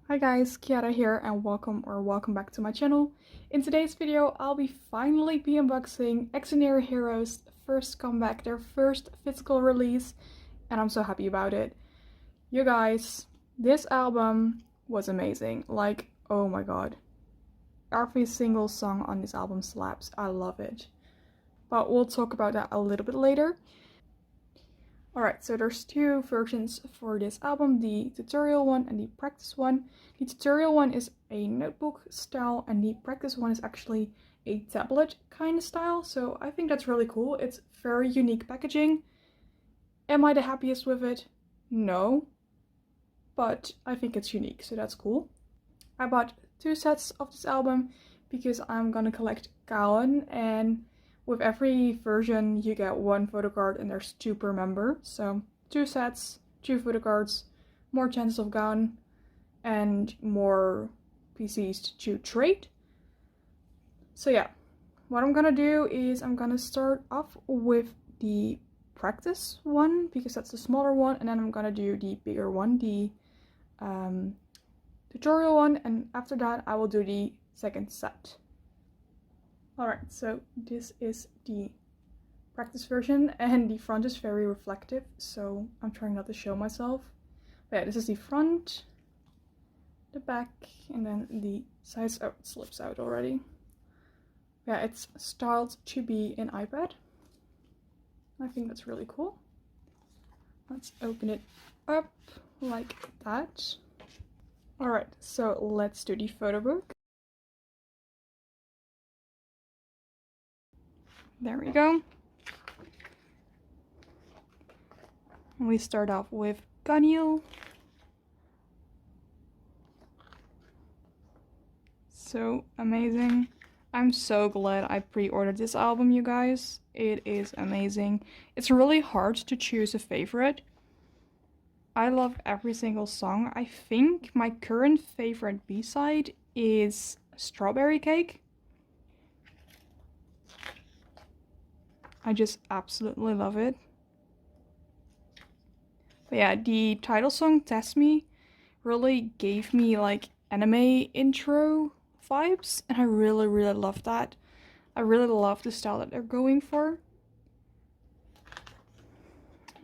Hi guys, Kiara here and welcome back to my channel. In today's video I'll be finally unboxing Xdinary Heroes' first comeback, their first physical release, and I'm so happy about it. You guys, this album was amazing. Like, oh my god. Every single song on this album slaps. I love it. But we'll talk about that a little bit later. Alright, so there's two versions for this album, the tutorial one and the practice one. The tutorial one is a notebook style and the practice one is actually a tablet kind of style, so I think that's really cool. It's very unique packaging. Am I the happiest with it? No, but I think it's unique, so that's cool. I bought two sets of this album because I'm gonna collect Gowan, and with every version you get one photo card and there's two per member. So two sets, two photo cards, more chances of Gowan, and more PCs to trade. So yeah, what I'm gonna do is I'm gonna start off with the practice one because that's the smaller one, and then I'm gonna do the bigger one, the tutorial one, and after that I will do the second set. Alright, so this is the practice version and the front is very reflective, so I'm trying not to show myself. But yeah, this is the front, the back, and then the sides. Oh, it slips out already. Yeah, it's styled to be an iPad. I think that's really cool. Let's open it up like that. Alright, so let's do the photo book. There we go. We start off with Ganiel. So amazing. I'm so glad I pre-ordered this album, you guys. It is amazing. It's really hard to choose a favorite. I love every single song. I think my current favorite B-side is Strawberry Cake. I just absolutely love it. But yeah, the title song, Test Me, really gave me like anime intro vibes, and I really love that. I really love the style that they're going for.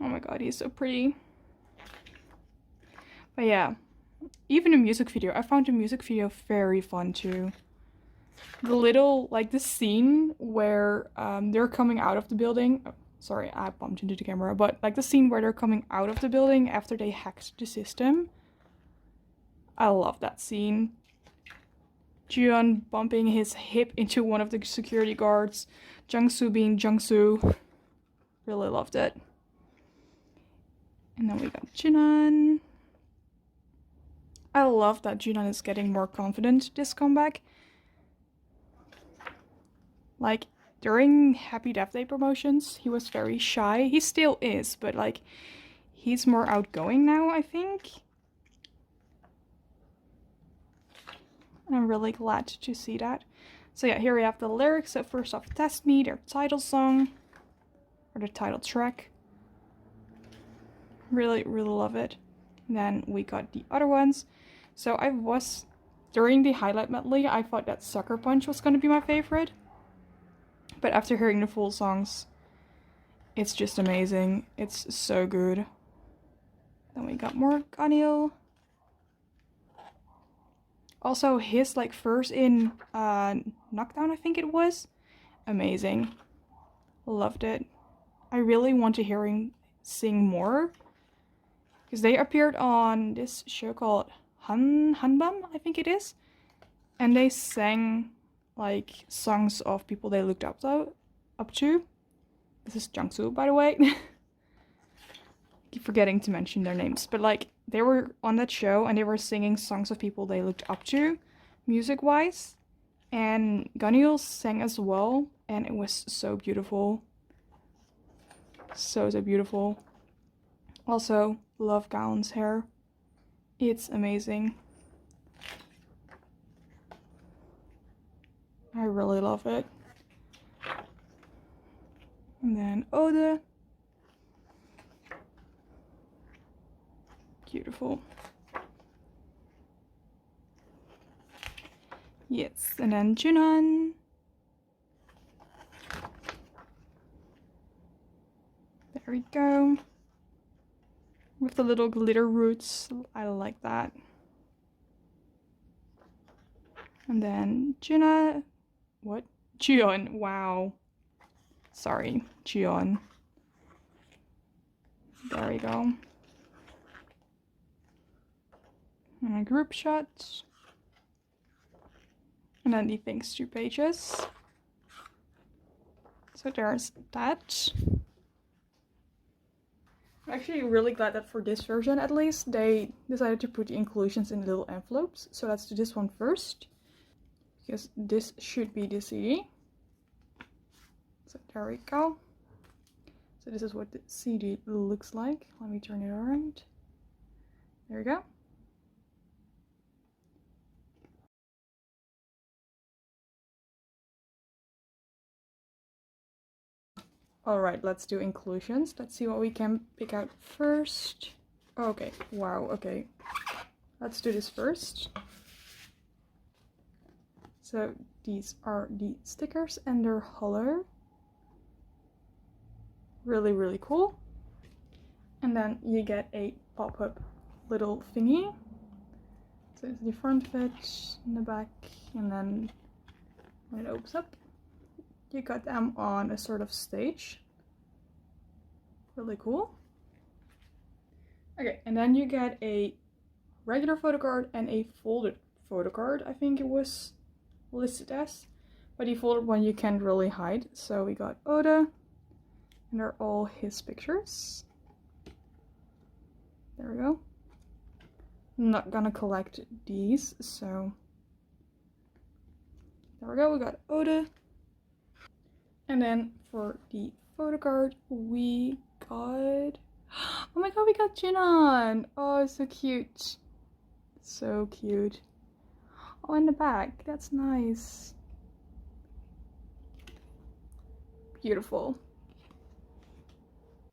Oh my god, he's so pretty. But yeah, even the music video, I found the music video very fun too. The little, like the scene where they're coming out of the building. Oh, sorry, I bumped into the camera. But like the scene where they're coming out of the building after they hacked the system. I love that scene. Juyeon bumping his hip into one of the security guards. Jungsu being Jungsu. Really loved it. And then we got Jinan. I love that Jinan is getting more confident this comeback. Like, during Happy Death Day promotions, he was very shy. He still is, but like, he's more outgoing now, I think. And I'm really glad to see that. So yeah, here we have the lyrics. So first off, Test Me, their title song, or the title track. Really love it. And then we got the other ones. So during the highlight medley, I thought that Sucker Punch was going to be my favorite. But after hearing the full songs, it's just amazing. It's so good. Then we got more Ganiel. Also, his like verse in Knockdown, I think it was. Amazing. Loved it. I really want to hear him sing more. Because they appeared on this show called Hanbam, I think it is. And they sang like songs of people they looked up to. This is Jungsu, by the way. Keep forgetting to mention their names. But like, they were on that show and they were singing songs of people they looked up to, music-wise. And Ganiel sang as well, and it was so beautiful. So beautiful. Also, love Gowan's hair. It's amazing. I really love it. And then Ode. Beautiful. Yes, and then Junon. There we go. With the little glitter roots. I like that. And then Juna. What? Jion. Wow. Sorry, Jion. There we go. And a group shot. And then the thanks to pages. So there's that. I'm actually really glad that for this version at least, they decided to put the inclusions in little envelopes. So let's do this one first. Because this should be the CD. So there we go. So this is what the CD looks like. Let me turn it around. There we go. Alright, let's do inclusions. Let's see what we can pick out first. Okay, wow, okay. Let's do this first. So these are the stickers and they're hollow. Really, really cool. And then you get a pop-up little thingy. So it's the front of it, and the back, and then when it opens up, you got them on a sort of stage. Really cool. Okay, and then you get a regular photo card and a folded photo card, I think it was listed as. But the folded one you can't really hide. So we got Oda, and they're all his pictures. There we go. I'm not gonna collect these, so there we go, we got Oda. And then for the photo card, we got... Oh my god, we got Jinan! Oh, so cute. So cute. Oh, in the back, that's nice. Beautiful.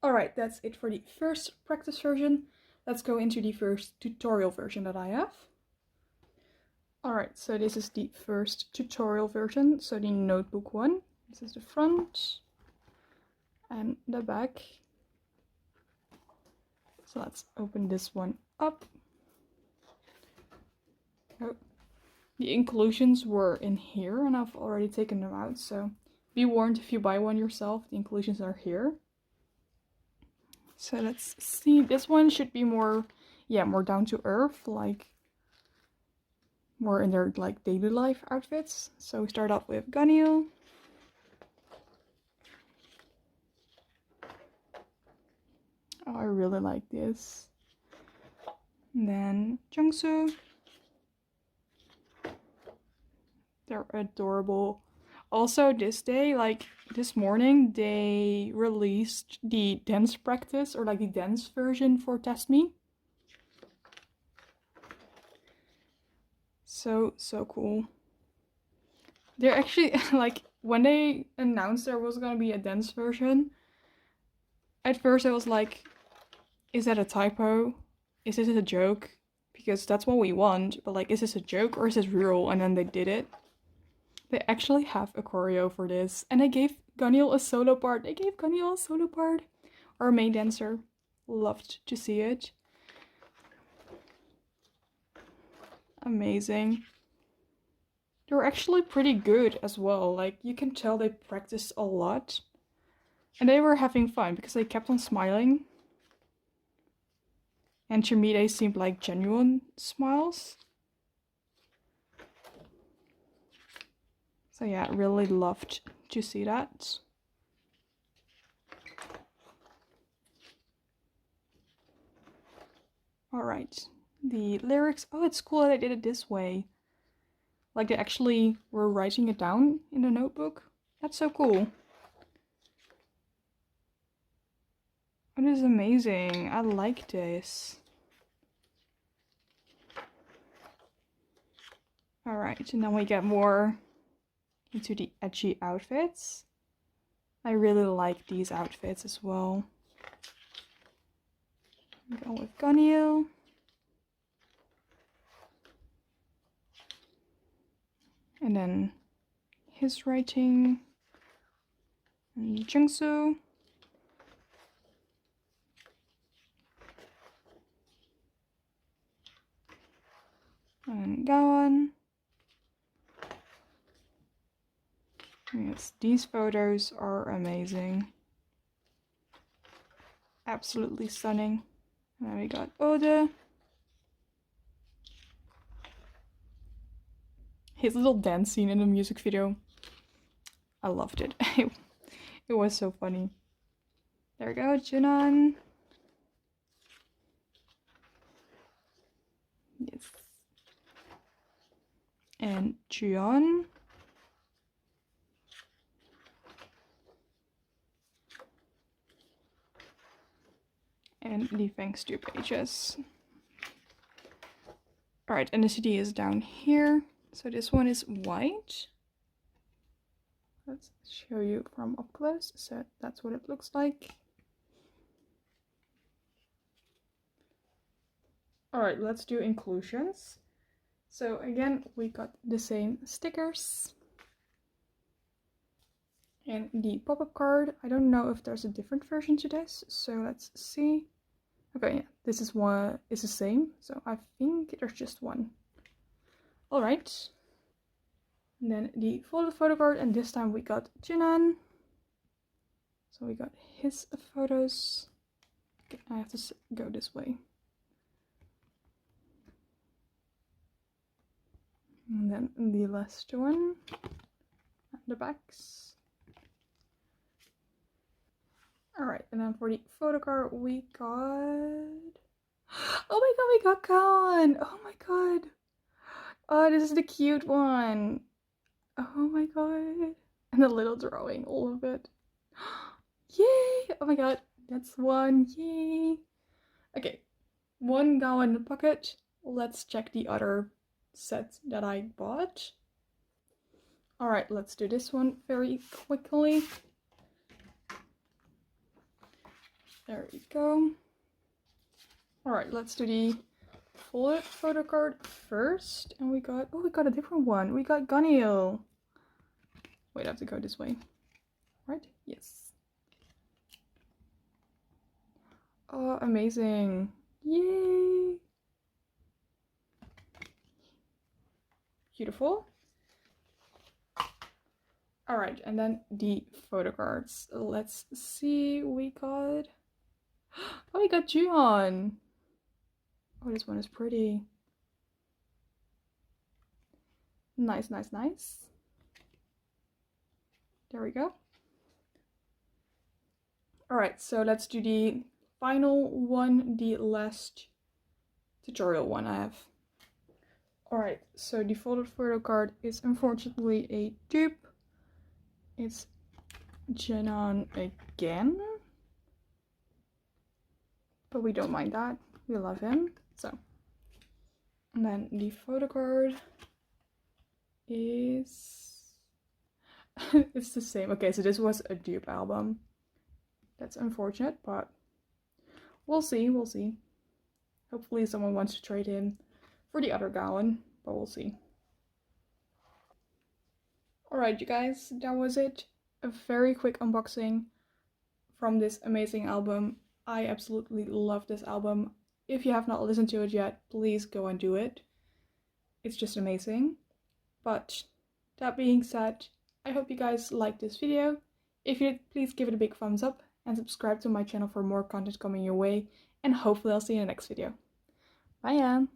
Alright, that's it for the first practice version. Let's go into the first tutorial version that I have. Alright, so this is the first tutorial version, so the notebook one. This is the front and the back. So let's open this one up. Oh, the inclusions were in here and I've already taken them out, so be warned if you buy one yourself, the inclusions are here. So let's see, this one should be more, more down to earth, like more in their like daily life outfits. So we start off with Ganyu. Oh, I really like this. And then Jungsu. They're adorable. Also this day, like this morning, they released the dance practice, or like the dance version for Test Me. So cool. They're actually, like, when they announced there was gonna be a dance version, at first I was like, is that a typo? Is this a joke? Because that's what we want, but like, is this a joke or is this real? And then they did it. They actually have a choreo for this, and they gave Ganil a solo part. They gave Ganil a solo part. Our main dancer. Loved to see it. Amazing. They're actually pretty good as well. Like, you can tell they practiced a lot. And they were having fun because they kept on smiling. And to me, they seemed like genuine smiles. So yeah, really loved to see that. Alright, the lyrics. Oh, it's cool that I did it this way. Like they actually were writing it down in the notebook. That's so cool. It is amazing. I like this. Alright, and then we get more into the edgy outfits. I really like these outfits as well. Go with Ganyu. And then his writing. And Jungsu. And Gaon. Yes, these photos are amazing. Absolutely stunning. And then we got Ode. His little dance scene in the music video. I loved it. It was so funny. There we go, Junan. Yes. And Juyeon. And the thanks to pages. Alright, and the CD is down here. So this one is white. Let's show you from up close. So that's what it looks like. Alright, let's do inclusions. So again, we got the same stickers. And the pop-up card. I don't know if there's a different version to this, so let's see. Okay, yeah, this is one is the same, so I think there's just one. Alright. And then the folded photo card, and this time we got Jinan. So we got his photos. Okay, I have to go this way. And then the last one. And the backs. Alright, and then for the photo card we got... Oh my god, we got Kaon! Oh my god! Oh, this is the cute one! Oh my god! And the little drawing, all of it. Yay! Oh my god, that's one, yay! Okay, one Kaon in the pocket. Let's check the other set that I bought. Alright, let's do this one very quickly. There we go. Alright, let's do the folded photo card first. And we got, oh, we got a different one. We got Gunil. Wait, I have to go this way. Right? Yes. Oh, amazing. Yay. Beautiful. Alright, and then the photo cards. Let's see, we got... Oh, we got Juyeon. Oh, this one is pretty. Nice, nice, nice. There we go. Alright, so let's do the final one, the last tutorial one I have. Alright, so the folded photo card is unfortunately a dupe. It's Jinan again. But we don't mind that. We love him. So. And then the photo card is... it's the same. Okay, so this was a dupe album. That's unfortunate, but we'll see, we'll see. Hopefully someone wants to trade in for the other Gaon, but we'll see. Alright, you guys, that was it. A very quick unboxing from this amazing album. I absolutely love this album. If you have not listened to it yet, please go and do it. It's just amazing. But that being said, I hope you guys liked this video. If you did, please give it a big thumbs up and subscribe to my channel for more content coming your way. And hopefully I'll see you in the next video. Bye, Anne!